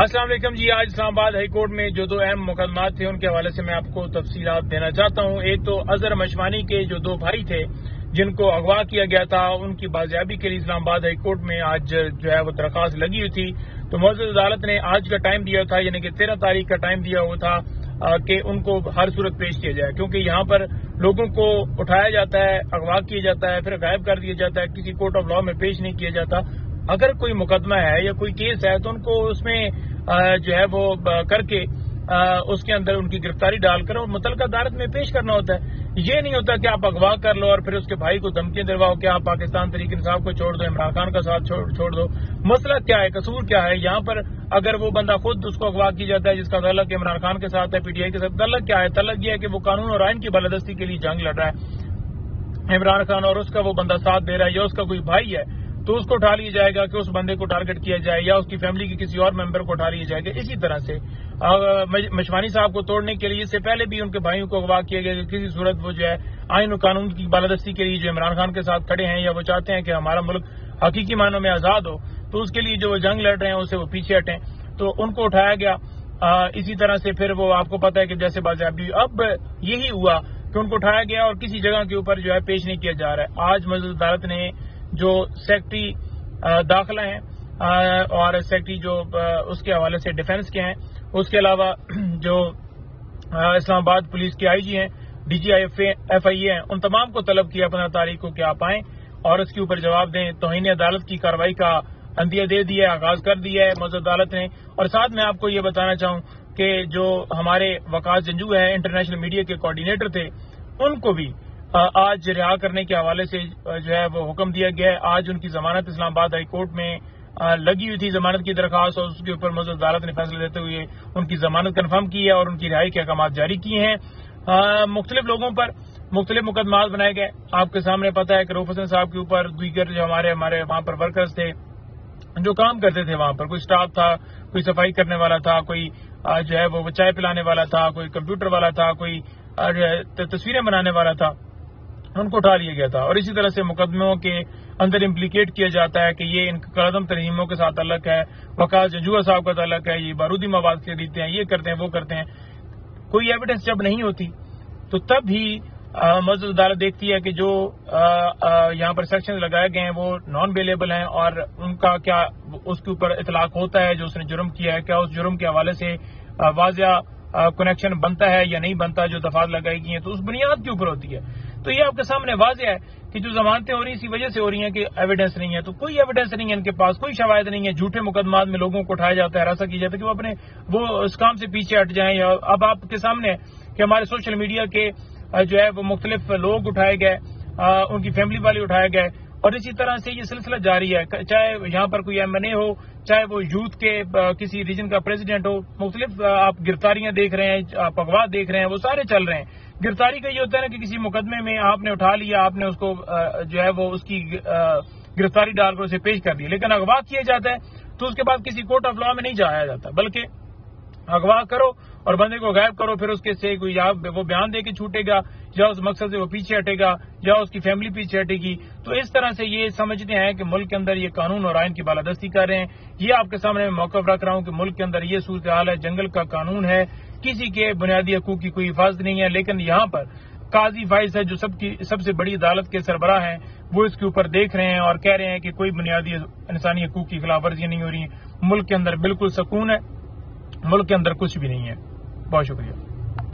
السلام علیکم جی. آج اسلام آباد ہائی کورٹ میں جو دو اہم مقدمات تھے ان کے حوالے سے میں آپ کو تفصیلات دینا چاہتا ہوں. ایک تو اظہر مشوانی کے جو دو بھائی تھے جن کو اغوا کیا گیا تھا ان کی بازیابی کے لیے اسلام آباد ہائی کورٹ میں آج جو ہے وہ درخواست لگی ہوئی تھی. تو معزز عدالت نے آج کا ٹائم دیا تھا, یعنی کہ 13 تاریخ کا ٹائم دیا ہوا تھا کہ ان کو ہر صورت پیش کیا جائے, کیونکہ یہاں پر لوگوں کو اٹھایا جاتا ہے, اغوا کیا جاتا ہے, پھر غائب کر دیا جاتا ہے, کسی کورٹ آف لا میں پیش نہیں کیا جاتا. اگر کوئی مقدمہ ہے یا کوئی کیس ہے تو ان کو اس میں جو ہے وہ کر کے اس کے اندر ان کی گرفتاری ڈال کر اور متعلقہ عدالت میں پیش کرنا ہوتا ہے. یہ نہیں ہوتا کہ آپ اغوا کر لو اور پھر اس کے بھائی کو دھمکی دلواؤ کہ آپ پاکستان تحریک انصاف کو چھوڑ دو, عمران خان کا ساتھ چھوڑ دو. مسئلہ کیا ہے, قصور کیا ہے یہاں پر؟ اگر وہ بندہ خود اس کو اغوا کی جاتا ہے جس کا تعلق عمران خان کے ساتھ ہے, پی ٹی آئی کے ساتھ, تعلق کیا ہے؟ تعلق یہ ہے کہ وہ قانون اور آئین کی بالادستی کے لیے جنگ لڑ رہا ہے عمران خان, اور اس کا وہ بندہ ساتھ دے رہا ہے یا اس کا کوئی بھائی ہے تو اس کو اٹھا لیا جائے گا کہ اس بندے کو ٹارگٹ کیا جائے, یا اس کی فیملی کے کسی اور ممبر کو اٹھا لیا جائے گا. اسی طرح سے مشوانی صاحب کو توڑنے کے لیے اس سے پہلے بھی ان کے بھائیوں کو اغوا کیا گیا کہ کسی صورت وہ جو ہے آئین و قانون کی بالادستی کے لیے جو عمران خان کے ساتھ کھڑے ہیں یا وہ چاہتے ہیں کہ ہمارا ملک حقیقی معنوں میں آزاد ہو, تو اس کے لیے جو وہ جنگ لڑ رہے ہیں اسے وہ پیچھے ہٹیں, تو ان کو اٹھایا گیا. اسی طرح سے پھر وہ آپ کو پتا ہے کہ جیسے بازیابی اب یہی ہوا کہ ان کو اٹھایا گیا اور کسی جگہ کے اوپر جو ہے پیش نہیں کیا جا رہا ہے. آج معزز عدالت نے جو سیکٹری داخلہ ہیں اور سیکٹری جو اس کے حوالے سے ڈیفنس کے ہیں, اس کے علاوہ جو اسلام آباد پولیس کے آئی جی ہیں, ڈی جی ایف آئی اے ہیں, ان تمام کو طلب کیا 15 تاریخ کو کہ آپ آئیں اور اس کے اوپر جواب دیں. توہین عدالت کی کارروائی کا عندیہ دے دیا ہے, آغاز کر دیا ہے معزز عدالت نے. اور ساتھ میں آپ کو یہ بتانا چاہوں کہ جو ہمارے وقاص جنجو ہے انٹرنیشنل میڈیا کے کوآرڈینیٹر تھے, ان کو بھی آج رہا کرنے کے حوالے سے جو ہے وہ حکم دیا گیا ہے. آج ان کی ضمانت اسلام آباد ہائی کورٹ میں لگی ہوئی تھی, ضمانت کی درخواست, اور اس کے اوپر معزز عدالت نے فیصلہ دیتے ہوئے ان کی ضمانت کنفرم کی ہے اور ان کی رہائی کے احکامات جاری کیے ہیں. مختلف لوگوں پر مختلف مقدمات بنائے گئے. آپ کے سامنے پتہ ہے کہ رؤف حسن صاحب کے اوپر دیگر جو ہمارے وہاں پر ورکرز تھے جو کام کرتے تھے, وہاں پر کوئی سٹاف تھا, کوئی صفائی کرنے والا تھا, کوئی جو ہے وہ چائے پلانے والا تھا, کوئی کمپیوٹر والا تھا, کوئی تصویریں بنانے والا تھا, ان کو اٹھا لیا گیا تھا. اور اسی طرح سے مقدموں کے اندر امپلیکیٹ کیا جاتا ہے کہ یہ ان قدم ترہیموں کے ساتھ تعلق ہے, وقاص جنجوہ صاحب کا تعلق ہے, یہ بارودی مواد خریدتے ہیں, یہ کرتے ہیں, وہ کرتے ہیں. کوئی ایویڈنس جب نہیں ہوتی تو تب ہی معزز عدالت دیکھتی ہے کہ جو یہاں پر سیکشن لگائے گئے ہیں وہ نان بیلیبل ہیں, اور ان کا کیا اس کے اوپر اطلاق ہوتا ہے جو اس نے جرم کیا ہے, کیا اس جرم کے حوالے سے واضح کنیکشن بنتا ہے یا نہیں بنتا, جو دفعات لگائی گئی ہیں تو اس بنیاد کے اوپر ہوتی ہے. تو یہ آپ کے سامنے واضح ہے کہ جو ضمانتیں ہو رہی ہیں اسی وجہ سے ہو رہی ہیں کہ ایویڈنس نہیں ہے. تو کوئی ایویڈنس نہیں ہے ان کے پاس, کوئی شواہد نہیں ہے. جھوٹے مقدمات میں لوگوں کو اٹھایا جاتا ہے, ہراساں کی جاتا ہے کہ وہ اپنے وہ اس کام سے پیچھے ہٹ جائیں. یا اب آپ کے سامنے کہ ہمارے سوشل میڈیا کے جو ہے وہ مختلف لوگ اٹھائے گئے, ان کی فیملی والے اٹھائے گئے, اور اسی طرح سے یہ سلسلہ جاری ہے. چاہے یہاں پر کوئی ایم این اے ہو, چاہے وہ یوتھ کے کسی ریجن کا پریزیڈنٹ ہو, مختلف آپ گرفتاریاں دیکھ رہے ہیں, آپ اغوا دیکھ رہے ہیں, وہ سارے چل رہے ہیں. گرفتاری کا یہ ہوتا ہے نا کہ کسی مقدمے میں آپ نے اٹھا لیا, آپ نے اس کو جو ہے وہ اس کی گرفتاری ڈال کر اسے پیش کر دی, لیکن اغوا کیا جاتا ہے تو اس کے بعد کسی کورٹ آف لا میں نہیں جایا جاتا, بلکہ اغوا کرو اور بندے کو غائب کرو, پھر اس کے سے کوئی یا وہ بیان دے کے چھوٹے گا, یا اس مقصد سے وہ پیچھے ہٹے گا, یا اس کی فیملی پیچھے ہٹے گی. تو اس طرح سے یہ سمجھتے ہیں کہ ملک کے اندر یہ قانون اور آئین کی بالادستی کر رہے ہیں. یہ آپ کے سامنے میں موقف رکھ رہا ہوں کہ ملک کے اندر یہ صورتحال ہے, جنگل کا قانون ہے, کسی کے بنیادی حقوق کی کوئی حفاظت نہیں ہے, لیکن یہاں پر قاضی فائز ہے جو سب سے بڑی عدالت کے سربراہ ہیں, وہ اس کے اوپر دیکھ رہے ہیں اور کہہ رہے ہیں کہ کوئی بنیادی انسانی حقوق کی خلاف ورزیاں نہیں ہو رہی ہیں. ملک کے اندر بالکل سکون ہے, ملک کے اندر کچھ بھی نہیں ہے. بہت شکریہ.